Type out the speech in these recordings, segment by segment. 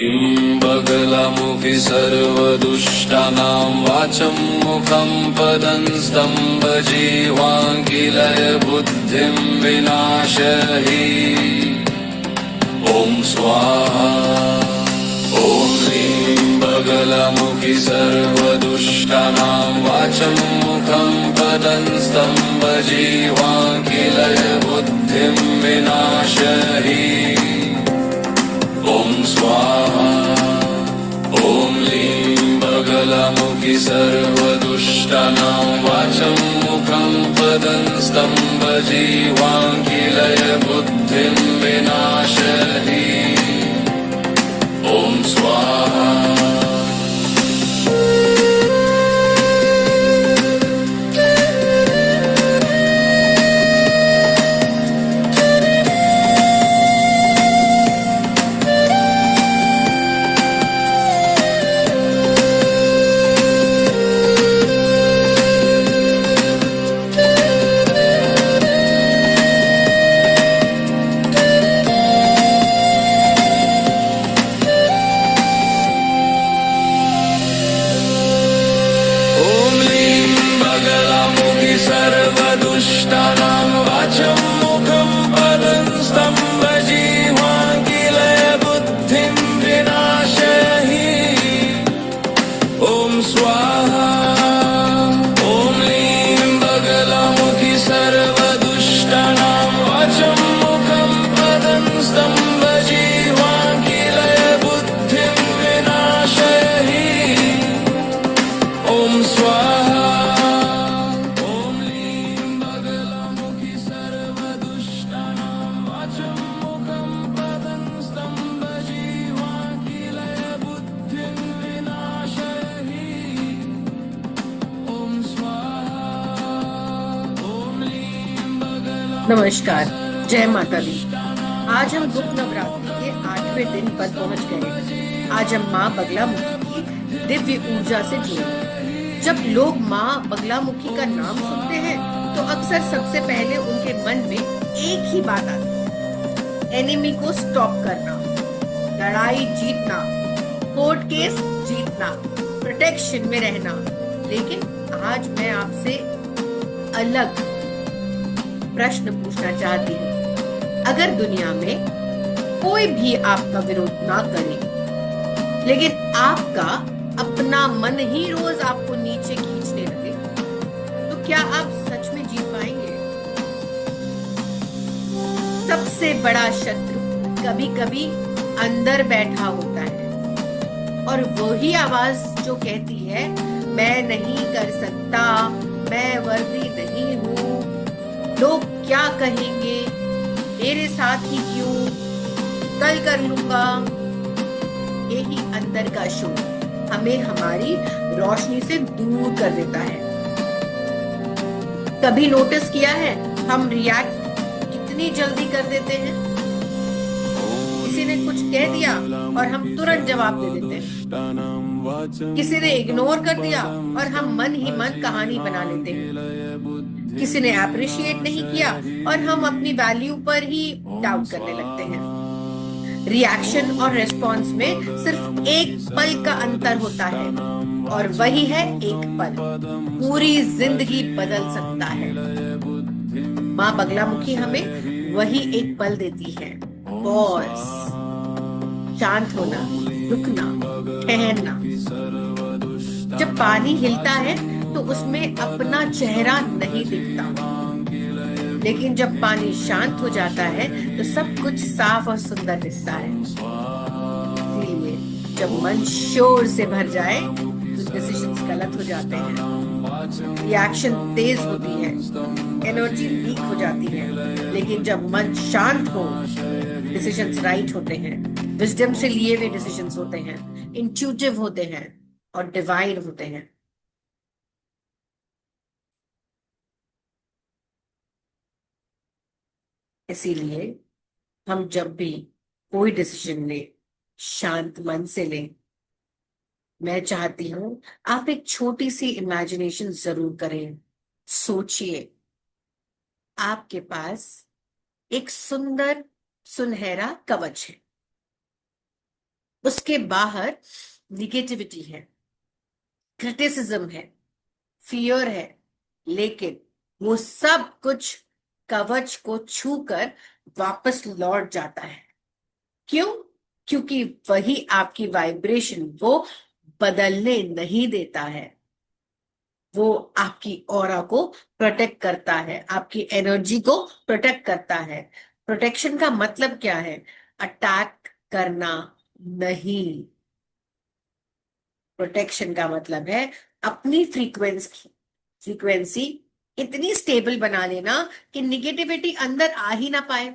बगलमुखि सर्वदुष्टानां वाचं मुखं पदं स्तम्भजीवाङ्गिलय बुद्धिं विनाशहि। ॐ स्वाहा। ॐ ह्रीं बगलमुखि सर्वदुष्टानां वाचं मुखं पदं स्तम्भजीवाङ्गिलय बुद्धिं विनाशहि। ॐ स्वाहा। ॐ ह्रीं बगलमुखि सर्वदुष्टानां वाचं मुखं पदं स्तम्भजीवाङ्गिलय बुद्धिं विनाशहि। ॐ स्वाहा। सर्वदुष्टानां वाचं मुखं पदं स्तम्भजीवाङ्गिलय बुद्धिं विनाशहि। ॐ स्वाहा। ॐ ह्रीं बगलमुखि सर्वदुष्टानां वाचं मुखं पदं स्तम्भजीवाङ्गिलय बुद्धिं विनाशहि। ॐ स्वाहा। नमस्कार, जय माता दी। आज हम गुप्त नवरात्रि के 8वें दिन पर पहुंच गए। आज हम माँ बगलामुखी की दिव्य ऊर्जा से जुड़े। जब लोग माँ बगलामुखी का नाम सुनते हैं तो अक्सर सबसे पहले उनके मन में एक ही बात आती है, एनिमी को स्टॉप करना, लड़ाई जीतना, कोर्ट केस जीतना, प्रोटेक्शन में रहना। लेकिन आज मैं आपसे अलग प्रश्न पूछना चाहती हूँ। अगर दुनिया में कोई भी आपका विरोध ना करे, लेकिन आपका अपना मन ही रोज आपको नीचे खींचने लगे, तो क्या आप सच में जीत पाएंगे? सबसे बड़ा शत्रु कभी कभी अंदर बैठा होता है, और वही आवाज जो कहती है, मैं नहीं कर सकता, मैं वर्दी नहीं हूँ, लोग क्या कहेंगे, मेरे साथ ही क्यों, कल कर लूंगा। यही अंदर का शोर हमें हमारी रोशनी से दूर कर देता है। कभी नोटिस किया है हम रिएक्ट कितनी जल्दी कर देते हैं? किसी ने कुछ कह दिया और हम तुरंत जवाब दे देते हैं। किसी ने इग्नोर कर दिया और हम मन ही मन कहानी बना लेते हैं। किसी ने अप्रिशिएट नहीं किया और हम अपनी वैल्यू पर ही डाउट करने लगते हैं। रिएक्शन और रिस्पॉन्स में सिर्फ एक पल का अंतर होता है, और वही है एक पल पूरी जिंदगी बदल सकता है। माँ बगलामुखी हमें वही एक पल देती है, पॉज, शांत होना, रुकना, ठहरना। जब पानी हिलता है तो उसमें अपना चेहरा नहीं दिखता, लेकिन जब पानी शांत हो जाता है तो सब कुछ साफ और सुंदर दिखता है। इसीलिए जब मन शोर से भर जाए तो डिसीजंस गलत हो जाते हैं, रिएक्शन तेज होती है, एनर्जी लीक हो जाती है। लेकिन जब मन शांत हो, डिसीजंस राइट होते हैं, विजडम से लिए हुए डिसीजंस होते हैं, इंट्यूटिव होते हैं और डिवाइन होते हैं। इसीलिए हम जब भी कोई डिसीजन ले, शांत मन से लें। मैं चाहती हूं आप एक छोटी सी इमेजिनेशन जरूर करें। सोचिए, आपके पास एक सुंदर सुनहरा कवच है। उसके बाहर निगेटिविटी है, क्रिटिसिज्म है, फियर है, लेकिन वो सब कुछ कवच को छूकर वापस लौट जाता है। क्यों? क्योंकि वही आपकी वाइब्रेशन वो बदलने नहीं देता है। वो आपकी ऑरा को प्रोटेक्ट करता है, आपकी एनर्जी को प्रोटेक्ट करता है। प्रोटेक्शन का मतलब क्या है? अटैक करना नहीं। प्रोटेक्शन का मतलब है अपनी फ्रीक्वेंसी इतनी स्टेबल बना लेना कि निगेटिविटी अंदर आ ही ना पाए।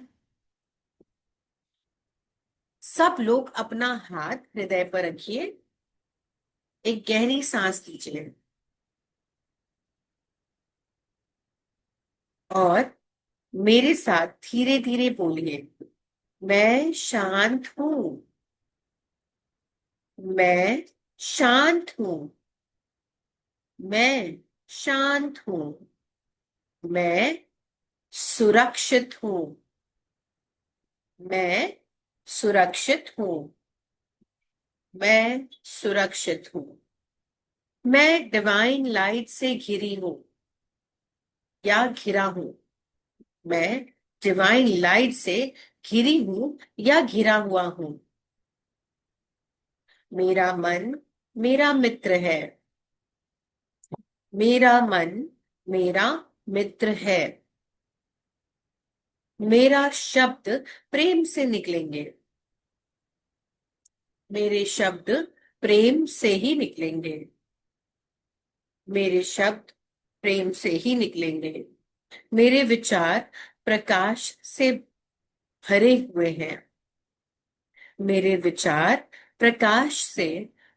सब लोग अपना हाथ हृदय पर रखिए, एक गहरी सांस लीजिए और मेरे साथ धीरे धीरे बोलिए, मैं शांत हूं। मैं शांत हूं। मैं शांत हूं। मैं सुरक्षित हूं। मैं सुरक्षित हूं। मैं सुरक्षित हूं। मैं डिवाइन लाइट से घिरी हूं या घिरा हूं। मैं डिवाइन लाइट से घिरी हूं या घिरा हुआ हूं। मेरा मन मेरा मित्र है। मेरा मन मेरा मित्र है। मेरा शब्द प्रेम से निकलेंगे। मेरे शब्द प्रेम से ही निकलेंगे। मेरे शब्द प्रेम से ही निकलेंगे। मेरे विचार प्रकाश से भरे हुए हैं। मेरे विचार प्रकाश से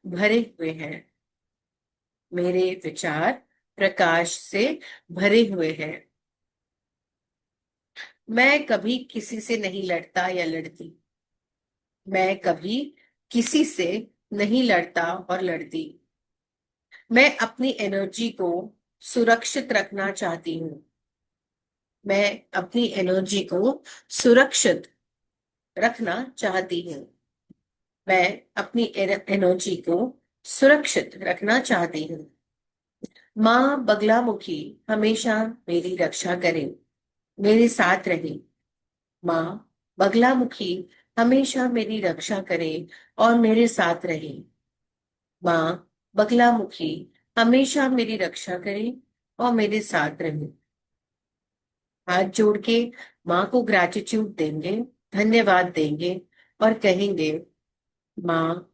भरे हुए हैं। मेरे विचार प्रकाश से भरे हुए हैं। मैं कभी किसी से नहीं लड़ता या लड़ती। मैं कभी किसी से नहीं लड़ता और लड़ती। मैं अपनी एनर्जी को सुरक्षित रखना चाहती हूँ। मैं अपनी एनर्जी को सुरक्षित रखना चाहती हूँ। मैं अपनी एनर्जी को सुरक्षित रखना चाहती हूँ। माँ बगलामुखी हमेशा मेरी रक्षा करे, मेरे साथ रहे। माँ बगलामुखी हमेशा मेरी रक्षा करे और मेरे साथ रहे। माँ बगलामुखी हमेशा मेरी रक्षा करे और मेरे साथ रहे। हाथ जोड़ के माँ को ग्रैटिट्यूड देंगे, धन्यवाद देंगे और कहेंगे, माँ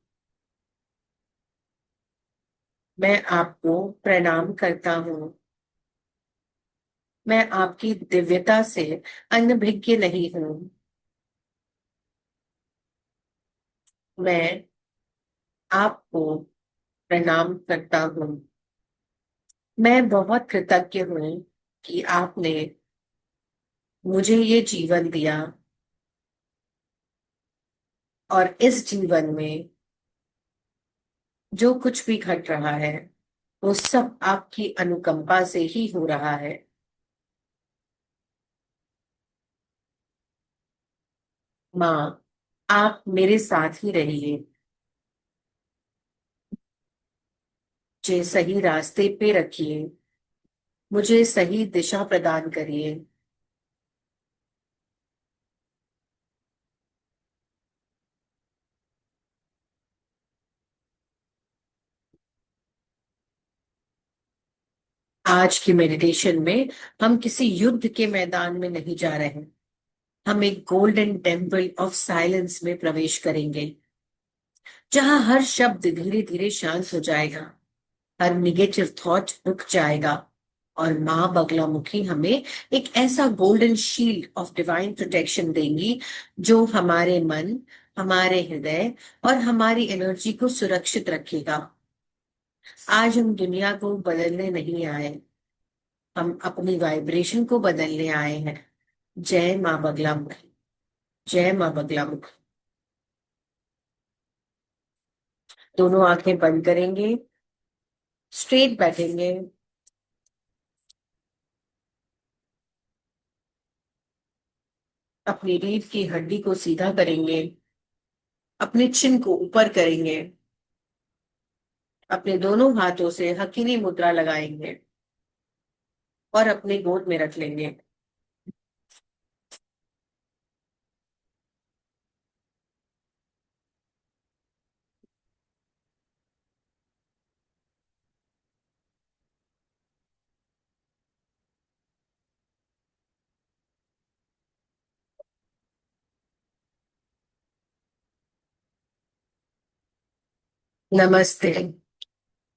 मैं आपको प्रणाम करता हूँ। मैं आपकी दिव्यता से अनभिज्ञ नहीं हूँ। मैं आपको प्रणाम करता हूँ। मैं बहुत कृतज्ञ हूँ कि आपने मुझे ये जीवन दिया और इस जीवन में जो कुछ भी घट रहा है वो सब आपकी अनुकंपा से ही हो रहा है। माँ आप मेरे साथ ही रहिए, मुझे सही रास्ते पे रखिए, मुझे सही दिशा प्रदान करिए। आज की मेडिटेशन में हम किसी युद्ध के मैदान में नहीं जा रहे हैं। हम एक गोल्डन टेम्पल ऑफ साइलेंस में प्रवेश करेंगे, जहां हर शब्द धीरे धीरे शांत हो जाएगा, हर निगेटिव थॉट रुक जाएगा और माँ बगलामुखी हमें एक ऐसा golden shield of divine protection देंगी जो हमारे मन, हमारे हृदय और हमारी एनर्जी को सुरक्षित रखेगा। आज हम दुनिया को बदलने नहीं आए, हम अपनी वाइब्रेशन को बदलने आए हैं। जय माँ बगलामुखी। जय माँ बगलामुखी। दोनों आंखें बंद करेंगे, स्ट्रेट बैठेंगे, अपनी रीढ़ की हड्डी को सीधा करेंगे अपने चिन को ऊपर करेंगे, अपने दोनों हाथों से हकीनी मुद्रा लगाएंगे और अपनी गोद में रख लेंगे। Namaste.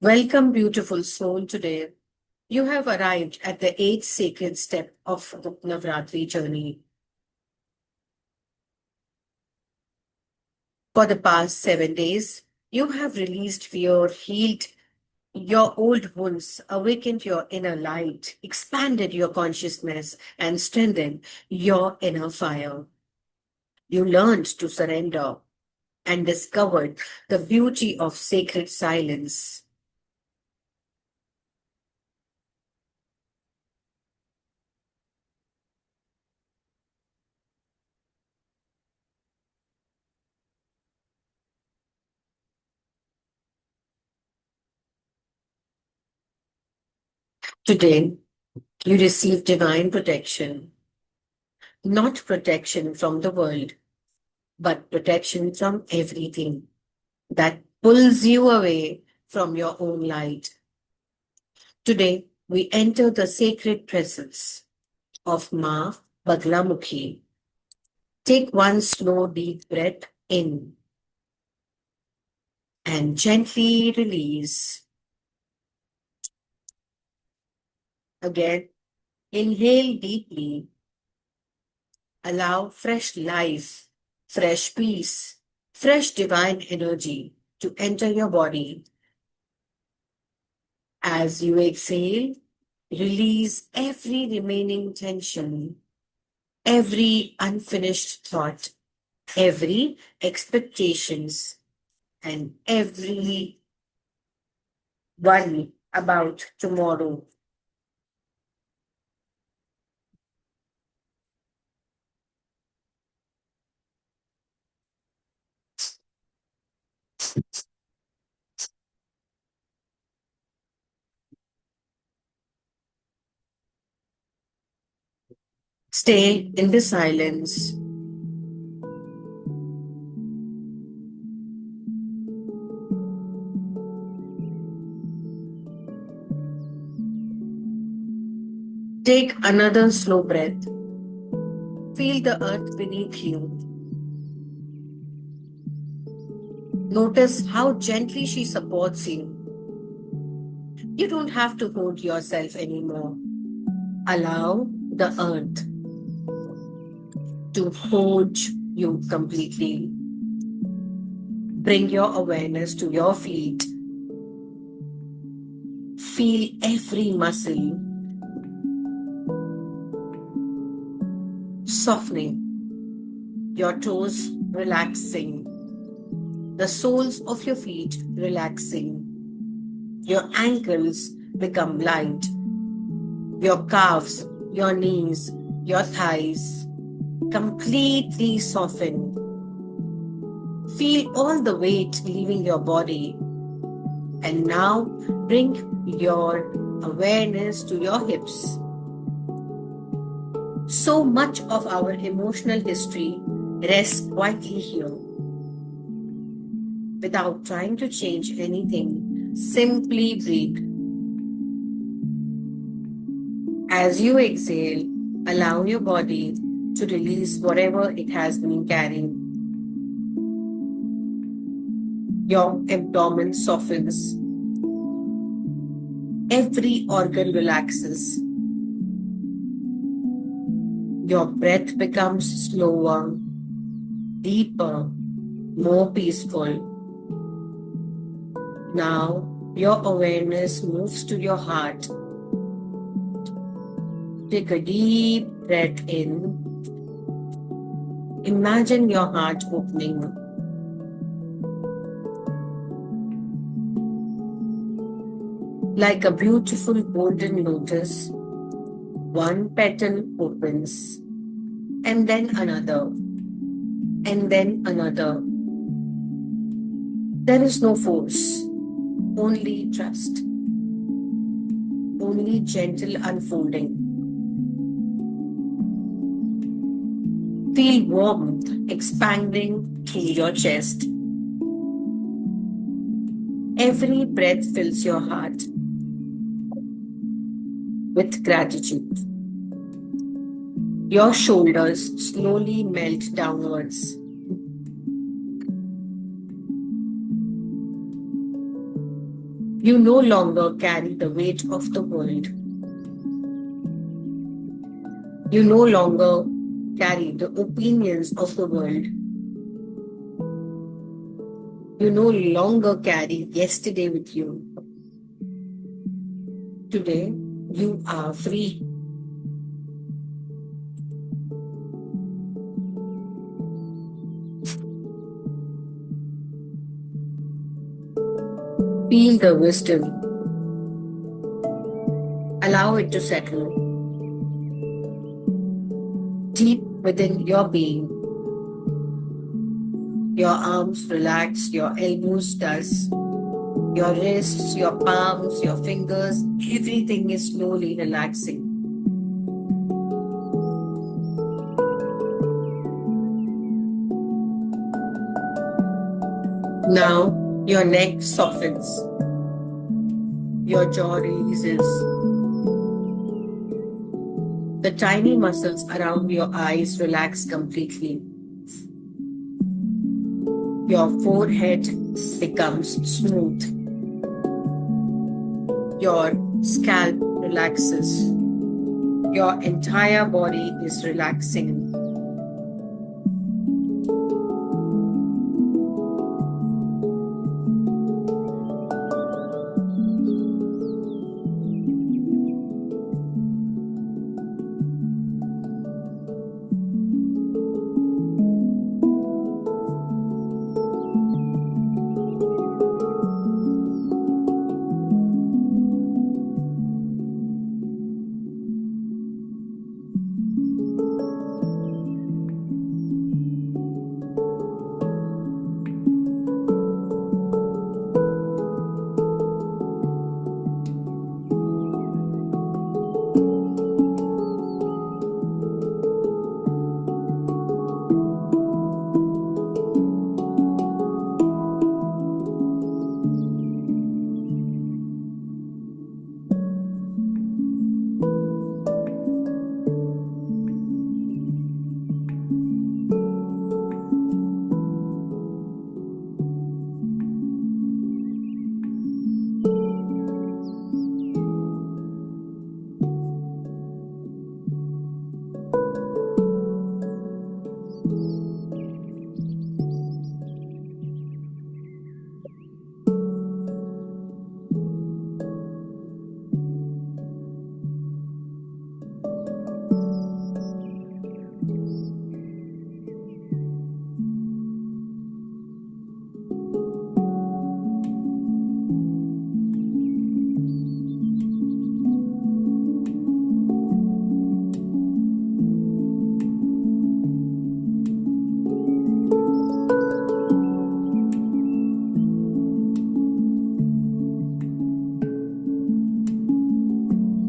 Welcome, beautiful soul. Today, you have arrived at the eighth sacred step of the Navratri journey. For the past 7 days, you have released fear, healed your old wounds, awakened your inner light, expanded your consciousness, and strengthened your inner fire. You learned to surrender and discovered the beauty of sacred silence. Today, you receive divine protection, not protection from the world, but protection from everything that pulls you away from your own light. Today, we enter the sacred presence of Ma Baglamukhi. Take one slow, deep breath in and gently release. Again, inhale deeply. Allow fresh life, fresh peace, fresh divine energy to enter your body. As you exhale, release every remaining tension, every unfinished thought, every expectations, and every worry about tomorrow. Stay in the silence. Take another slow breath. Feel the earth beneath you. Notice how gently she supports you. You don't have to hold yourself anymore. Allow the earth to hold you completely. Bring your awareness to your feet. Feel every muscle softening, your toes relaxing, the soles of your feet relaxing, your ankles become light, your calves, your knees, your thighs completely soften. Feel all the weight leaving your body. And now bring your awareness to your hips. So much of our emotional history rests quietly here. Without trying to change anything, simply breathe. As you exhale, allow your body to release whatever it has been carrying. Your abdomen softens. Every organ relaxes. Your breath becomes slower, deeper, more peaceful. Now, your awareness moves to your heart. Take a deep breath in. Imagine your heart opening. Like a beautiful golden lotus, one petal opens, and then another, and then another. There is no force, only trust, only gentle unfolding. Feel warmth expanding through your chest. Every breath fills your heart with gratitude. Your shoulders slowly melt downwards. You no longer carry the weight of the world. You no longer carry the opinions of the world. You no longer carry yesterday with you. Today, you are free. Feel the wisdom. Allow it to settle deep within your being. Your arms relax, your elbows touch, your wrists, your palms, your fingers, everything is slowly relaxing. Now your neck softens, your jaw releases. The tiny muscles around your eyes relax completely. Your forehead becomes smooth. Your scalp relaxes. Your entire body is relaxing.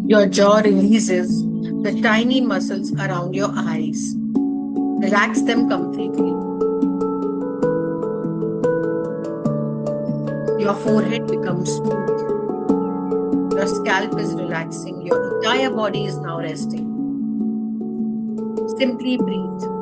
Your jaw releases the tiny muscles around your eyes. Relax them completely. Your forehead becomes smooth. Your scalp is relaxing. Your entire body is now resting. Simply breathe.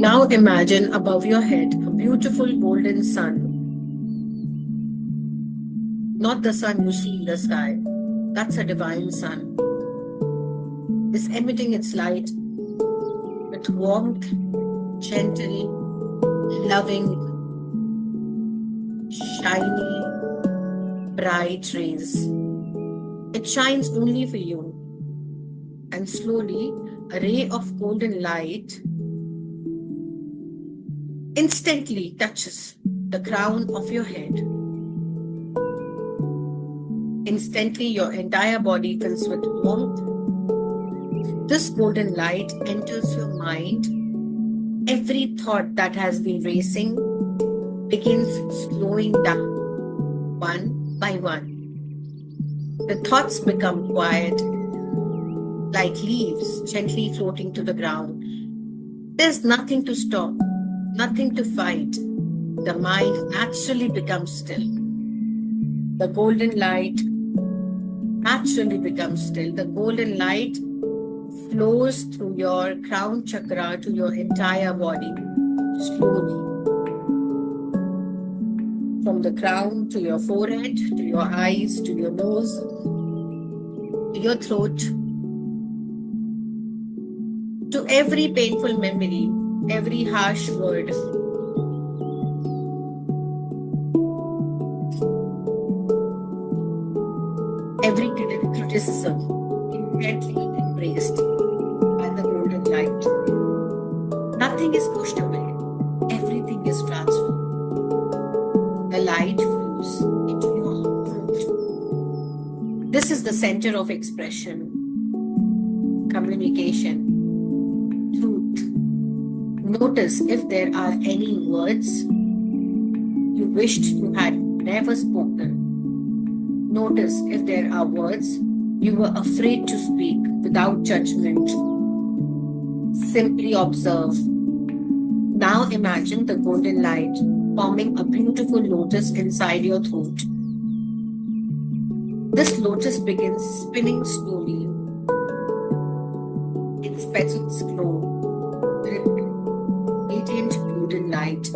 Now imagine above your head a beautiful golden sun. Not the sun you see in the sky. That's a divine sun. Is emitting its light with warmth, gentle, loving, shiny, bright rays. It shines only for you. And slowly, a ray of golden light instantly touches the crown of your head. Instantly, your entire body fills with warmth. This golden light enters your mind. Every thought that has been racing begins slowing down one by one. The thoughts become quiet, like leaves gently floating to the ground. There's nothing to stop, nothing to fight. The mind naturally becomes still. The golden light naturally becomes still. The golden light flows through your crown chakra to your entire body, slowly. From the crown to your forehead, to your eyes, to your nose, to your throat, to every painful memory, every harsh word, every criticism, gently embraced by the golden light. Nothing is pushed away, everything is transformed. The light flows into your throat. This is the center of expression, communication, truth. Notice if there are any words you wished you had never spoken. Notice if there are words you were afraid to speak without judgment. Simply observe. Now imagine the golden light forming a beautiful lotus inside your throat. This lotus begins spinning slowly. Its petals glow with radiant golden light.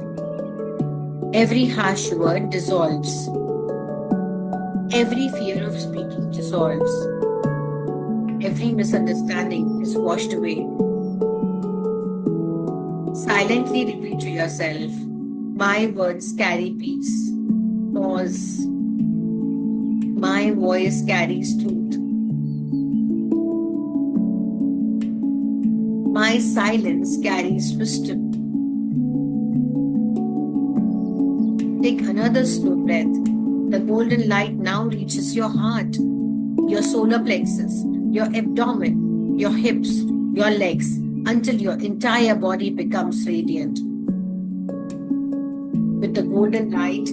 Every harsh word dissolves. Every fear of speaking dissolves. Every misunderstanding is washed away. Silently repeat to yourself, my words carry peace. Pause. My voice carries truth. My silence carries wisdom. Take another slow breath. The golden light now reaches your heart, your solar plexus, your abdomen, your hips, your legs, until your entire body becomes radiant. With the golden light,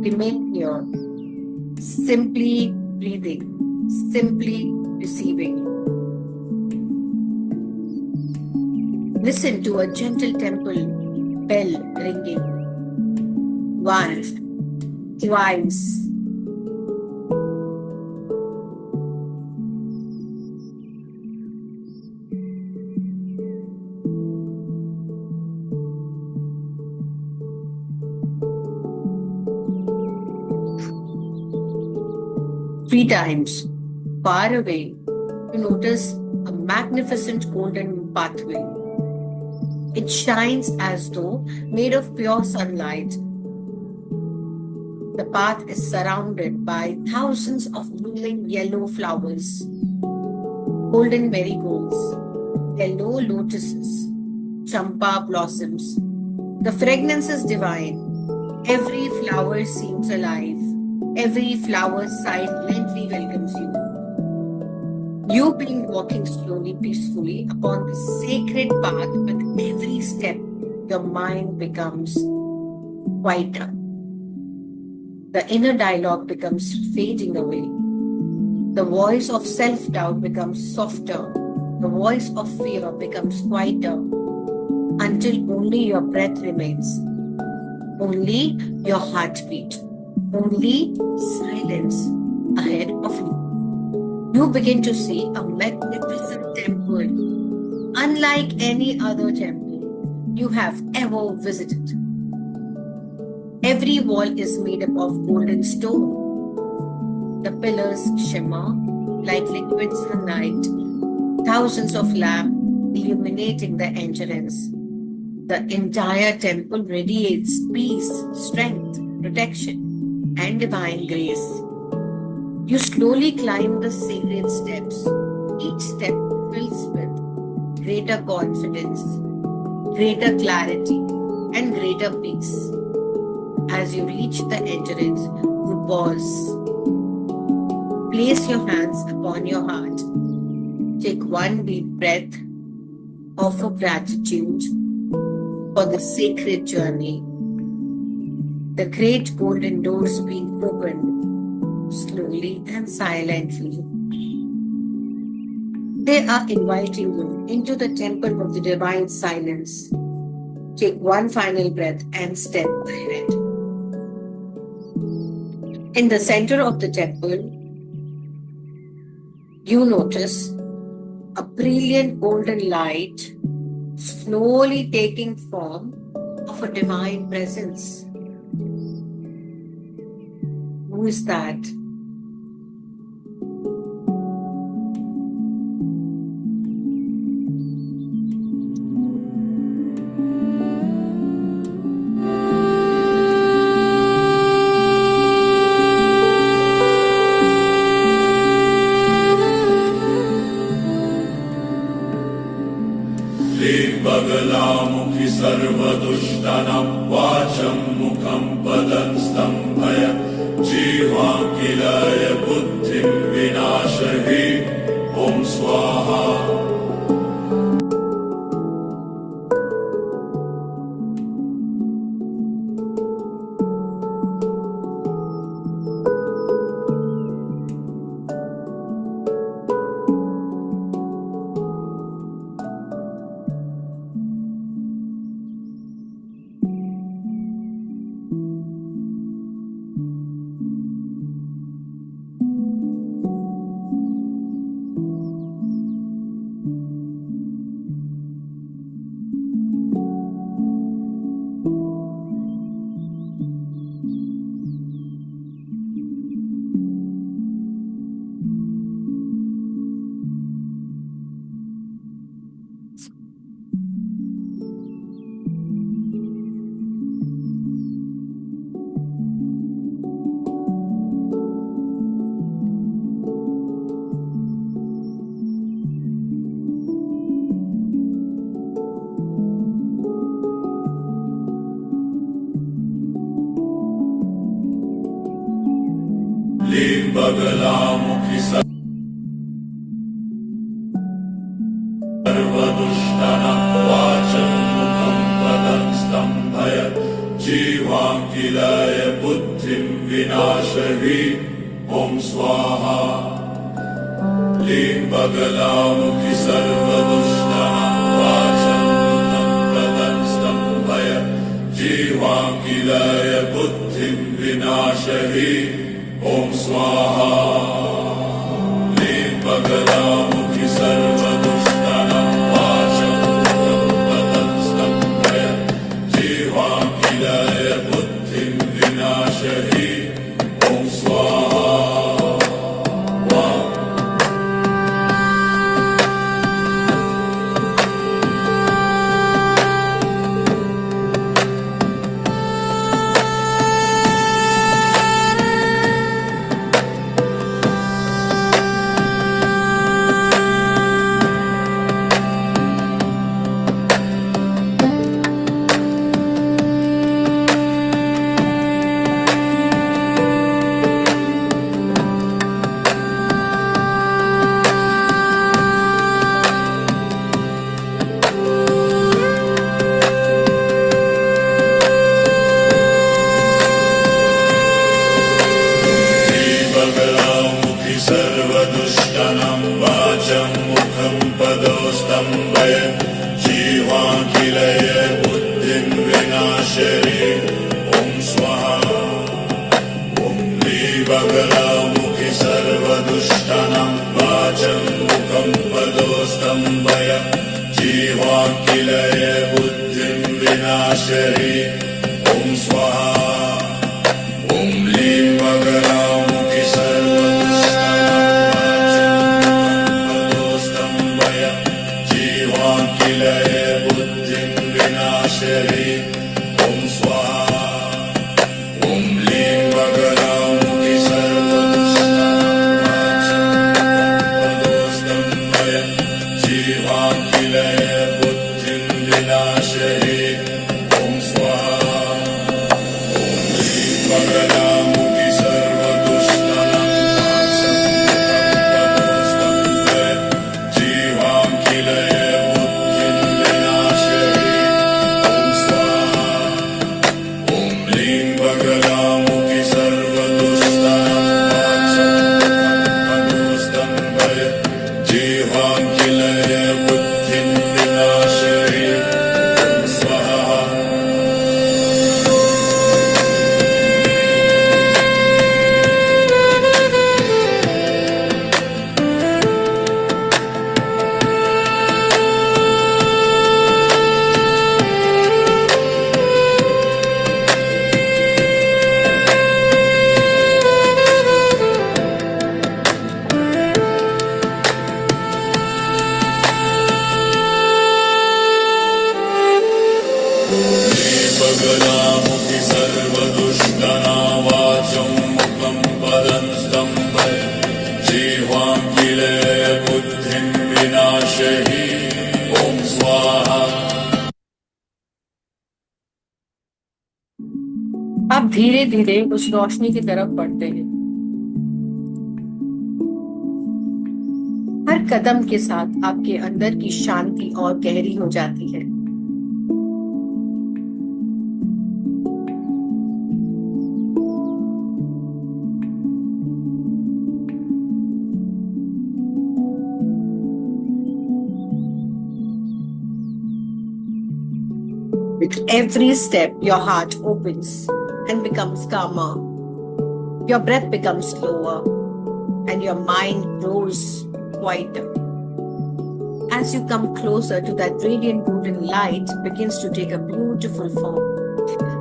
remain here, simply breathing, simply receiving. Listen to a gentle temple bell ringing. Once, twice. 3 times. Far away, you notice a magnificent golden pathway. It shines as though made of pure sunlight. The path is surrounded by thousands of blooming yellow flowers, golden marigolds, yellow lotuses, champa blossoms. The fragrance is divine. Every flower seems alive. Every flower silently welcomes you. You begin walking slowly, peacefully upon this sacred path. With every step, your mind becomes quieter. The inner dialogue becomes fading away. The voice of self-doubt becomes softer. The voice of fear becomes quieter, until only your breath remains, only your heartbeat, only silence ahead of you. You begin to see a magnificent temple, unlike any other temple. you have ever visited. Every wall is made up of golden stone. The pillars shimmer like liquids in the night, thousands of lamps illuminating the entrance. The entire temple radiates peace, strength, protection, and divine grace. You slowly climb the sacred steps. Each step fills with greater confidence, greater clarity, and greater peace. As you reach the entrance, you pause. Place your hands upon your heart. Take one deep breath. Offer gratitude for the sacred journey. The great golden doors being opened slowly and silently. They are inviting you into the temple of the divine silence. Take one final breath and step ahead. In the center of the temple, you notice a brilliant golden light slowly taking form of a divine presence. Who is that? Bagalamukhi सर्वदुष्टानां वाचं मुखं पदं स्तम्भय जीवां किलय बुद्धिं विनाशहि ॐ स्वाहा। बगलामुखि सर्वदुष्टानां वाचं मुखं पदं स्तम्भय जीवां किलय बुद्धिं विनाशहि ॐ स्वाहा। लीं बगलामुखि सर्वदुष्टानां वाचं मुखं पदं स्तम्भय जीवां किलय बुद्धिं विनाशहि ॐ स्वाहा। लीं बगलामुखि सर्वदुष्टानां वाचं मुखं पदं स्तम्भय जीवां किलय बुद्धिं विनाशहि ॐ स्वाहा। सर्वदुष्टानां वाचं मुखं पदोस्तम्भय जीवां किलय बुद्धिं विनाशरि ॐ स्वाहा। ॐ लीं बगलामुखि सर्वदुष्टानां वाचं मुखं पदोस्तम्भय जीवां किलय बुद्धिं विनाशरी ॐ स्वाहा ॐ लीं मकरामुखि सर्वदुष्टानां जीवाखिलये बुद्धिं विनाशरी ॐ स्वाहा ॐ लीं मकरामुखि सर्वदुष्टानां जीवाखिलये बुद्धिं विनाशरी ॐ स्वाहा ॐ लीं मकरामुखि सर्वदुष्टानां जीवाखिलये बुद्धिं विनाशरी ॐ स्वाहा ॐ लीं मकरामुखि सर्वदुष्टानां जीवाखिलये बुद्धिं विनाशरी ॐ स्वाहा बगलामुखि सर्वदुष्टनावाचं मुखं पदं स्तम्भय जीवाखिलये बुद्धिं विनाशहि ॐ स्वाहा। आप धीरे धीरे उस रोशनी की तरफ बढ़ते हैं। हर कदम के साथ आपके अंदर की शांति और गहरी हो जाती है। With every step, your heart opens and becomes calmer. Your breath becomes slower and your mind grows quieter. As you come closer to that radiant golden light begins to take a beautiful form.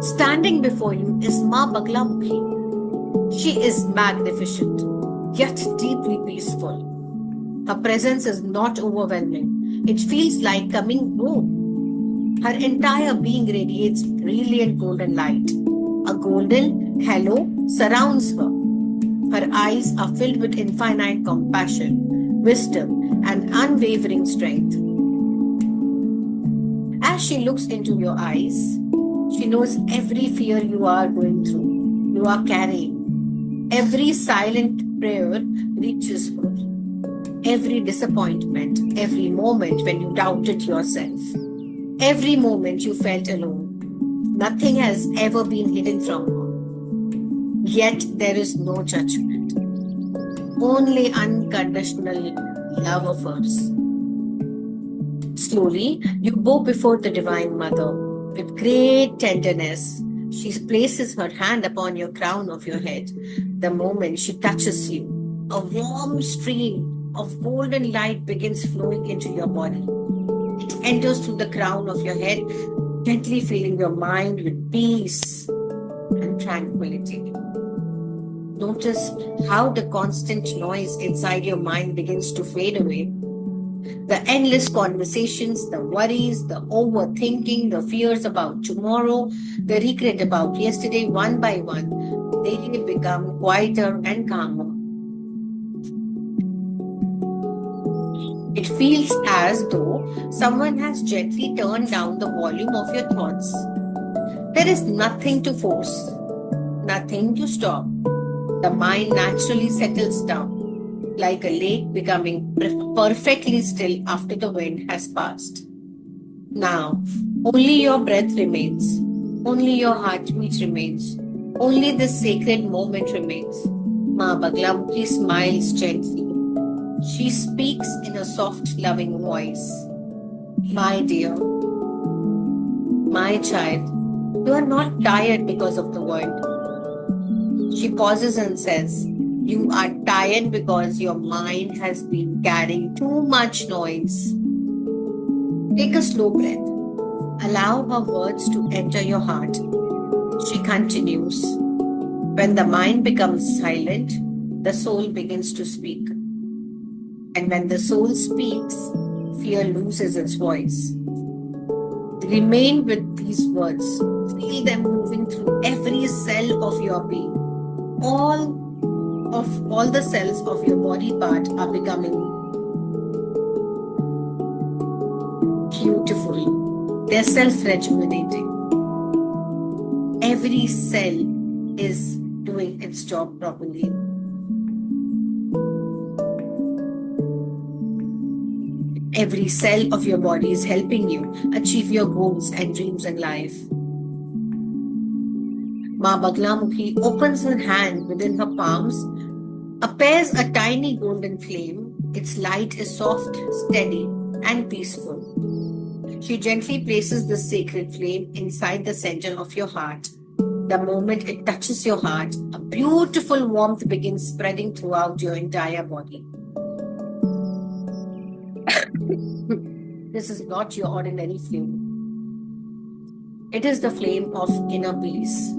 Standing before you is Ma Baglamukhi. She is magnificent, yet deeply peaceful. Her presence is not overwhelming. It feels like coming home. Her entire being radiates brilliant golden light. A golden halo surrounds her. Her eyes are filled with infinite compassion, wisdom, and unwavering strength. As she looks into your eyes, she knows every fear you are going through, you are carrying. Every silent prayer reaches her. Every disappointment, every moment when you doubted yourself. Every moment you felt alone. Nothing has ever been hidden from her. Yet there is no judgment. Only unconditional love of hers. Slowly, you bow before the Divine Mother. With great tenderness, she places her hand upon your crown of your head. The moment she touches you, a warm stream of golden light begins flowing into your body. It enters through the crown of your head, gently filling your mind with peace and tranquility. Notice how the constant noise inside your mind begins to fade away. The endless conversations, the worries, the overthinking, the fears about tomorrow, the regret about yesterday, one by one, they become quieter and calmer. It feels as though someone has gently turned down the volume of your thoughts. There is nothing to force, nothing to stop. The mind naturally settles down, like a lake becoming perfectly still after the wind has passed. Now, only your breath remains, only your heartbeat remains, only this sacred moment remains. Ma Baglamukhi smiles gently. She speaks in a soft, loving voice. My dear, my child, you are not tired because of the world. She pauses and says, you are tired because your mind has been carrying too much noise. Take a slow breath. Allow her words to enter your heart. She continues, when the mind becomes silent, the soul begins to speak. And when the soul speaks, fear loses its voice. Remain with these words. Feel them moving through every cell of your being. All the cells of your body part are becoming beautiful. They're self-rejuvenating. Every cell is doing its job properly. Every cell of your body is helping you achieve your goals and dreams in life. Ma Baglamukhi opens her hand within her palms, appears a tiny golden flame. Its light is soft, steady, and peaceful. She gently places the sacred flame inside the center of your heart. The moment it touches your heart, a beautiful warmth begins spreading throughout your entire body. This is not your ordinary flame. It is the flame of inner peace,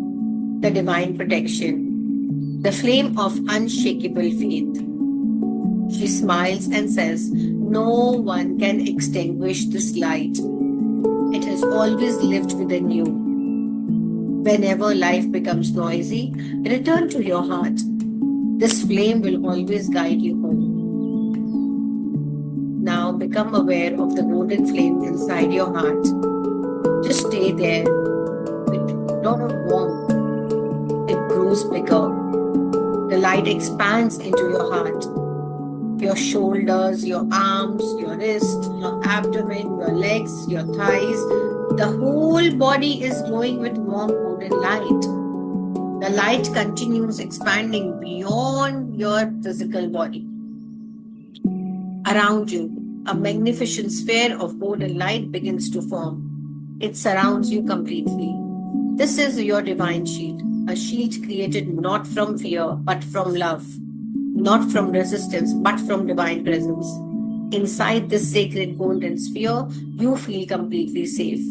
the divine protection, the flame of unshakable faith. She smiles and says, no one can extinguish this light. It has always lived within you. Whenever life becomes noisy, return to your heart. This flame will always guide you home. Now become aware of the golden flame inside your heart. Just stay there with a lot of warmth. It grows bigger. The light expands into your heart. Your shoulders, your arms, your wrists, your abdomen, your legs, your thighs. The whole body is glowing with warm golden light. The light continues expanding beyond your physical body. Around you, a magnificent sphere of golden light begins to form. It surrounds you completely. This is your divine shield, a shield created not from fear but from love, not from resistance but from divine presence. Inside this sacred golden sphere, you feel completely safe,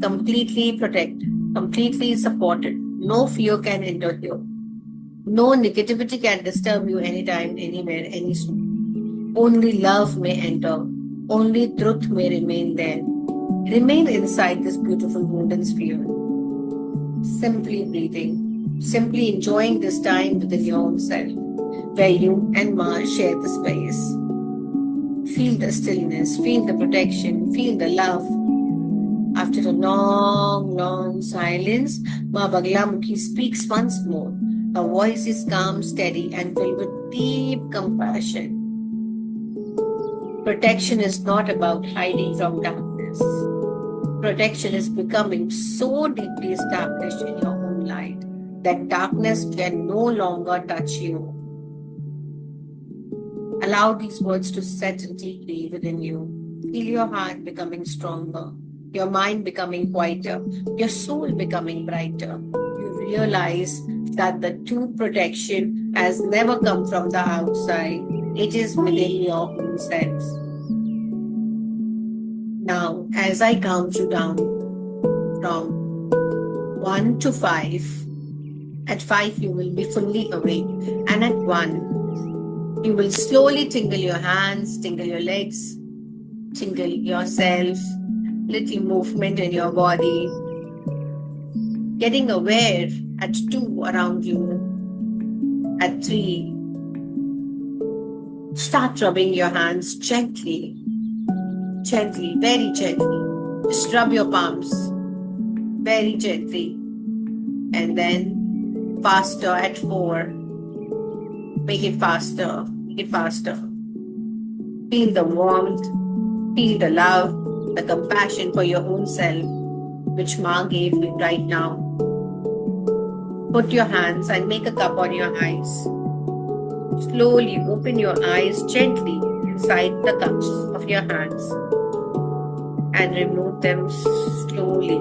completely protected, completely supported. No fear can enter here. No negativity can disturb you anytime, anywhere, any soon. Only love may enter. Only truth may remain there. Remain inside this beautiful golden sphere. Simply breathing. Simply enjoying this time within your own self, where you and Ma share the space. Feel the stillness. Feel the protection. Feel the love. After a long, long silence, Ma Baglamukhi speaks once more. Her voice is calm, steady, and filled with deep compassion. Protection is not about hiding from darkness. Protection is becoming so deeply established in your own light that darkness can no longer touch you. Allow these words to settle deeply within you. Feel your heart becoming stronger, your mind becoming quieter, your soul becoming brighter. You realize that the true protection has never come from the outside. It is within your own self. Now, as I count you down from 1 to 5, at 5 you will be fully awake, and at 1 you will slowly tingle your hands, tingle your legs, tingle yourself, little movement in your body, getting aware at 2 around you, at 3 start rubbing your hands gently, gently, very gently. Just rub your palms very gently, and then faster at 4. Make it faster, make it faster. Feel the warmth, feel the love, the compassion for your own self, which Ma gave you right now. Put your hands and make a cup on your eyes. Slowly open your eyes gently inside the cups of your hands and remove them slowly.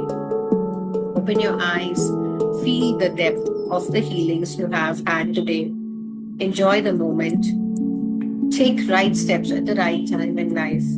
Open your eyes. Feel the depth of the healings you have had today. Enjoy the moment. Take right steps at the right time in life.